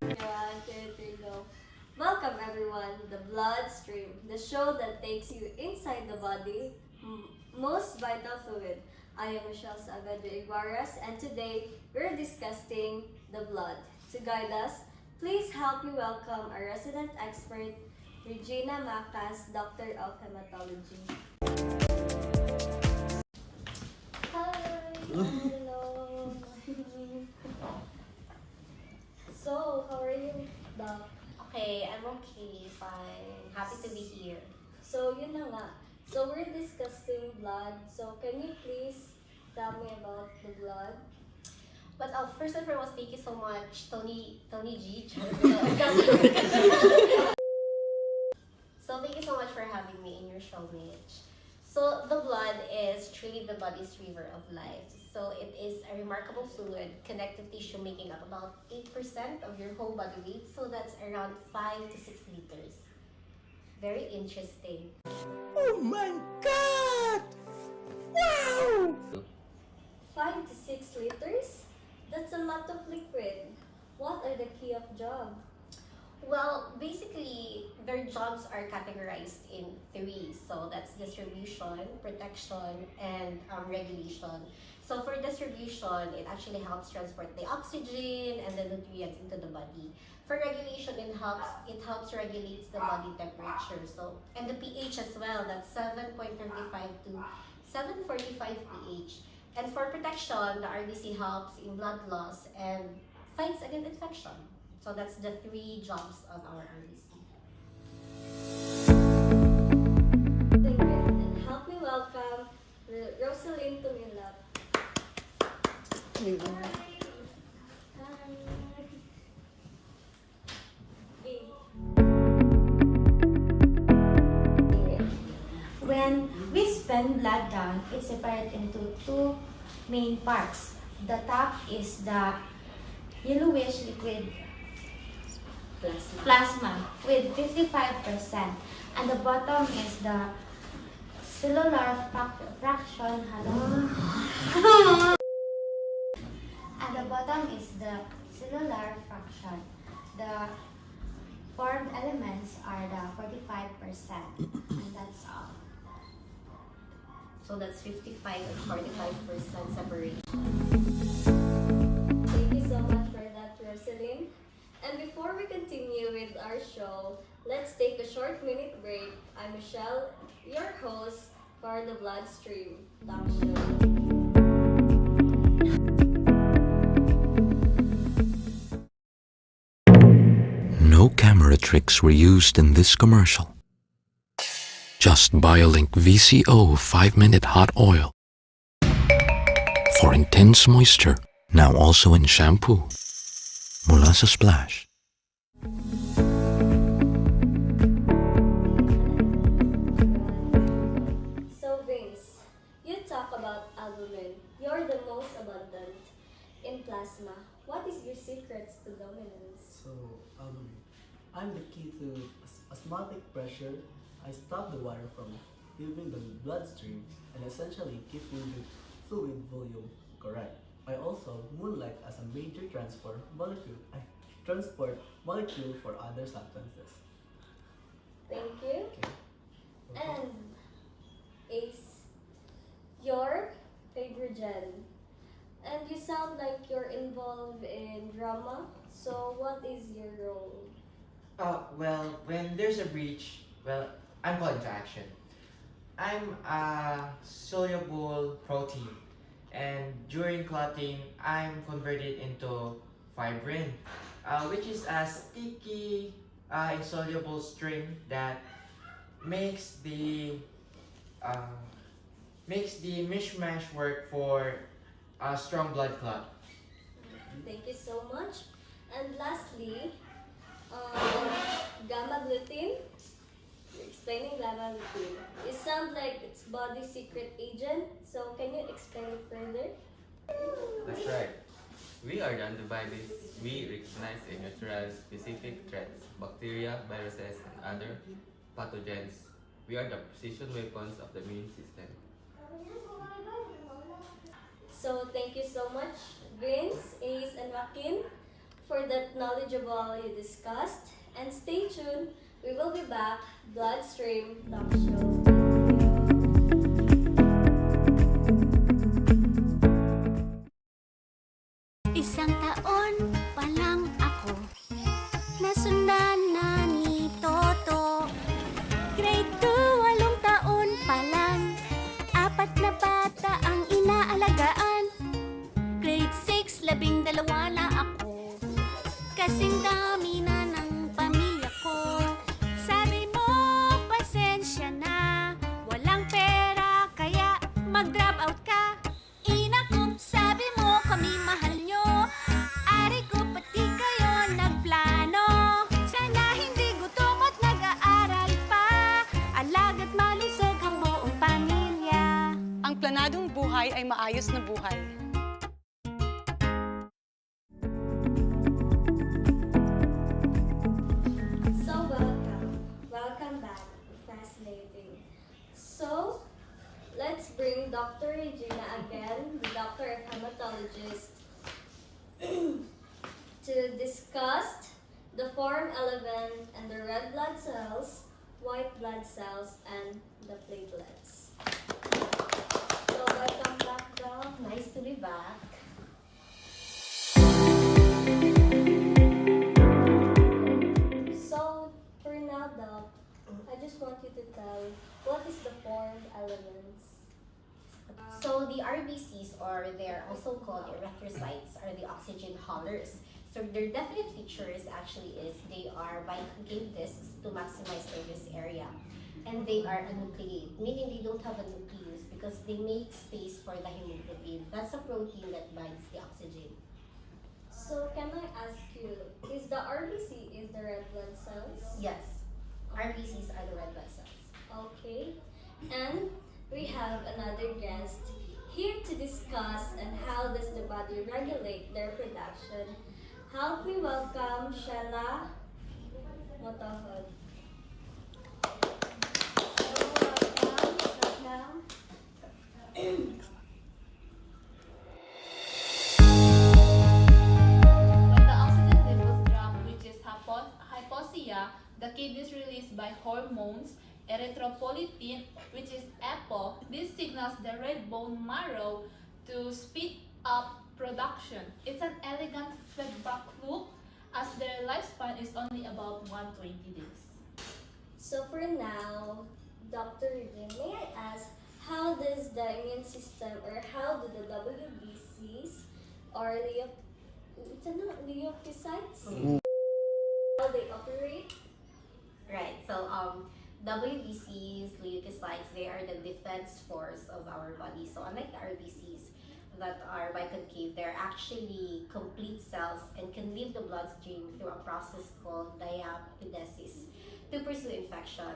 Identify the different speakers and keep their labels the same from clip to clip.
Speaker 1: Yeah, there you go. Welcome everyone, the Bloodstream, the show that takes you inside the body, most vital fluid. I am Michelle Saga de EGUARAS, and today we're discussing the blood. To guide us, please help me welcome our resident expert, Regina Macas, Doctor of Hematology. Hi! Hello! So, how are you, Doc?
Speaker 2: Okay, I'm okay, fine. Happy to be here.
Speaker 1: So, yun na nga. So, we're discussing blood. So, can you please tell me about the blood?
Speaker 2: But first and foremost, thank you so much, Tony G. So thank you so much for having me in your show, Mitch. So the blood is truly the body's river of life. So it is a remarkable fluid, connective tissue making up about 8% of your whole body weight. So that's around 5 to 6 liters. Very interesting.
Speaker 3: Oh my God! Wow!
Speaker 1: 5 to 6 liters? That's a lot of liquid. What are the key of job?
Speaker 2: Well, basically, their jobs are categorized in three. So that's distribution, protection, and regulation. So for distribution, it actually helps transport the oxygen and the nutrients into the body. For regulation, it helps regulates the body temperature. So and the pH as well. That's 7.35 to 745 pH. And for protection, the RBC helps in blood loss and fights against infection. So that's the three jobs of our RBC.
Speaker 1: And help me welcome Rosaline Tumilap.
Speaker 4: When we spin blood down, it's separated into two main parts. The top is the yellowish liquid plasma with 55%, and the bottom is the cellular fraction. Hello? And the bottom is the cellular fraction. The formed elements are the 45%, and that's all.
Speaker 2: So that's 55 and 45% separation.
Speaker 1: Thank you so much for that, Rosaline. And before we continue with our show, let's take a short minute break. I'm Michelle, your host for the Bloodstream Talk Show.
Speaker 5: No camera tricks were used in this commercial. Just BioLink VCO 5-minute hot oil for intense moisture, now also in shampoo. Mula sa Splash.
Speaker 1: So Vince, you talk about albumin. You're the most abundant in plasma. What is your secrets to dominance?
Speaker 3: So, I'm the key to osmotic pressure. I stop the water from leaving the bloodstream and essentially keeping the fluid volume correct. I also moonlight as a major transport molecule for other substances.
Speaker 1: Thank you.
Speaker 3: Okay.
Speaker 1: And Ace, your favorite gen. And you sound like you're involved in drama. So what is your role?
Speaker 6: Well, when there's a breach, I'm called into action. I'm a soluble protein, and during clotting, I'm converted into fibrin, which is a sticky, insoluble string that makes the uh, makes the mishmash work for a strong blood clot.
Speaker 1: Thank you so much. And lastly, gamma gluten. You're explaining gamma gluten. It sounds like it's body secret agent. So can you explain it further?
Speaker 7: That's right. We are the antibodies. We recognize and neutralize specific threats, bacteria, viruses, and other pathogens. We are the precision weapons of the immune system.
Speaker 1: So thank you so much, Vince, Ace, and Joaquin, for that knowledgeable you discussed. And stay tuned, we will be back, Bloodstream Talk Show.
Speaker 8: Isang taon pa lang ako, nasundan na ni Toto. Grade 2, 8 taon pa lang, 4 na bata ang inaalagaan. Grade 6, 12 na ako, kasing dami na ng pamilya ko. Sabi mo, pasensya na, walang pera kaya mag-drop out ka. Inakup, sabi mo kami mahal nyo. Ari ko pati kayo nagplano. Sana hindi gutom at nag-aaral pa. Alaga't malusog ang buong pamilya.
Speaker 9: Ang planadong buhay ay maayos na buhay.
Speaker 1: So welcome back, fascinating. So, let's bring Dr. Regina again, the doctor of hematologist, to discuss the form element and the red blood cells, white blood cells, and the platelets. So, welcome back, Doc.
Speaker 2: Nice to be back.
Speaker 1: So, for now, Doc, I just want you to tell what is the formed elements.
Speaker 2: So the RBCs, or they're also called erythrocytes, are the oxygen haulers. So their definite features actually is they are biconcave discs to maximize surface area. And they are enucleate, meaning they don't have a nucleus because they make space for the hemoglobin. That's a protein that binds the oxygen.
Speaker 1: So, can I ask you, is the RBC is the red blood cells?
Speaker 2: Yes, RBCs are the red blood cells.
Speaker 1: Okay. And we have another guest here to discuss and how does the body regulate their production. Help me welcome Shella Motohod. So, welcome.
Speaker 10: When the oxygen levels drop, which is hypoxia, the kidney is released by hormones, erythropoietin, which is EPO. This signals the red bone marrow to speed up production. It's an elegant feedback loop as their lifespan is only about 120 days.
Speaker 1: So for now, Dr. Regine, may I ask, how does the immune system or how do the WBCs or leukocytes, how they operate?
Speaker 2: Right, so WBCs, leukocytes, they are the defense force of our body. So unlike the RBCs that are biconcave, they're actually complete cells and can leave the bloodstream through a process called diapedesis to pursue infection.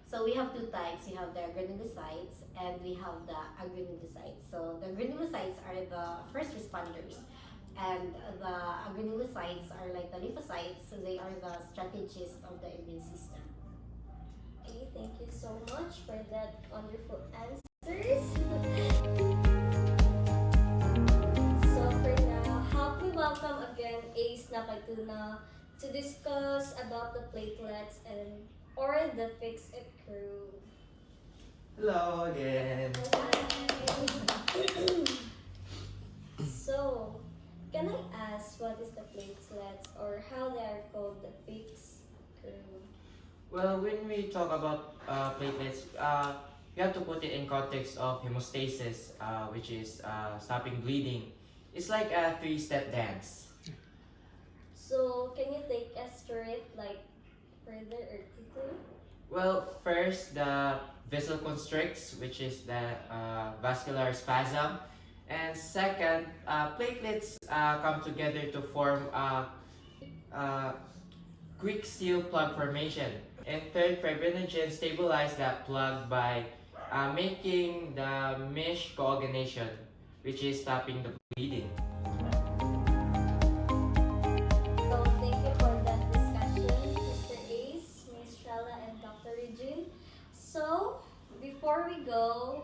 Speaker 2: So we have two types. We have the granulocytes and we have the agranulocytes. So the granulocytes are the first responders, and the agranulocytes are like the lymphocytes. So they are the strategists of the immune system.
Speaker 1: Okay, thank you so much for that wonderful answers. So for now, help me welcome again Ace na Caytuna to discuss about the platelets and or the fix it crew.
Speaker 6: Hello again.
Speaker 1: So, can I ask what is the platelets or how they are called the fix crew?
Speaker 6: Well, when we talk about platelets, you have to put it in context of hemostasis, which is stopping bleeding. It's like a three-step dance.
Speaker 1: So, can you take us through it like further or quickly?
Speaker 6: Well, first the vessel constricts, which is the vascular spasm, and second, platelets come together to form quick seal plug formation, and third, fibrinogen stabilize that plug by making the mesh coagulation, which is stopping the bleeding.
Speaker 1: So, thank you for that discussion, Mr. Ace, Ms. Shella, and Dr. Regine. So, before we go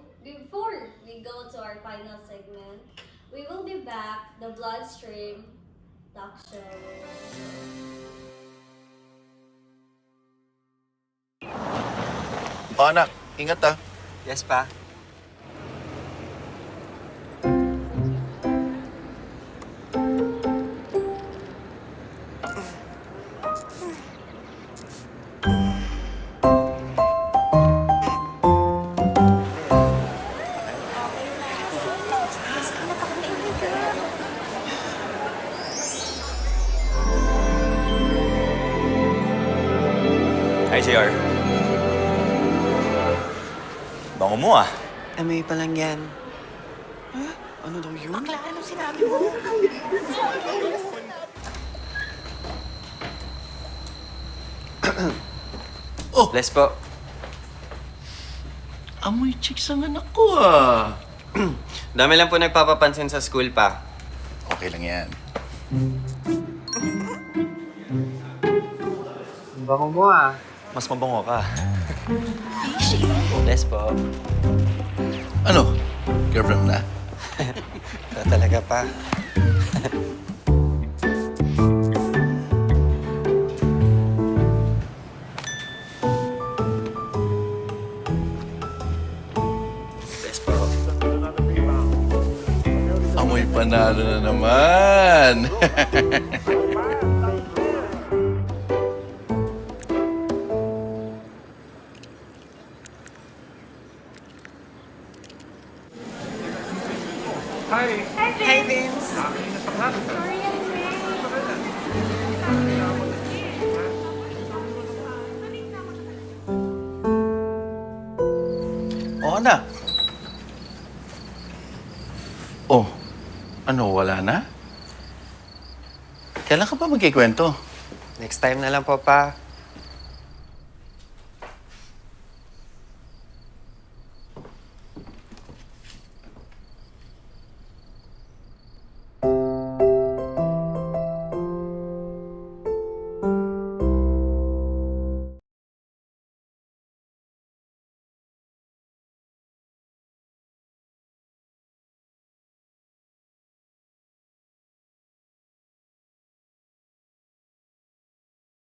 Speaker 1: to our final segment, we will be back, the Bloodstream Duction.
Speaker 11: O anak, ingat ah.
Speaker 12: Yes, pa.
Speaker 11: Hi, JR. Bango mo ah.
Speaker 12: Amoy pa lang yan. Ha? Ano daw yun? Bakla, ano sinabi mo?
Speaker 11: Oh!
Speaker 12: Bless po.
Speaker 11: Amoy chicks ang anak ko ah.
Speaker 12: Dami lang po nagpapapansin sa school pa.
Speaker 11: Okay lang yan.
Speaker 12: Bango mo ah.
Speaker 11: Mas mabango ka.
Speaker 12: Bless po.
Speaker 11: Ano? Girlfriend mo na?
Speaker 12: Ito talaga pa. Bless po.
Speaker 11: Amoy panalo na naman.
Speaker 12: Hi, Vince.
Speaker 11: O anak. Oh, ano, wala na? Kailan ka pa magkikwento?
Speaker 12: Next time na lang po, pa.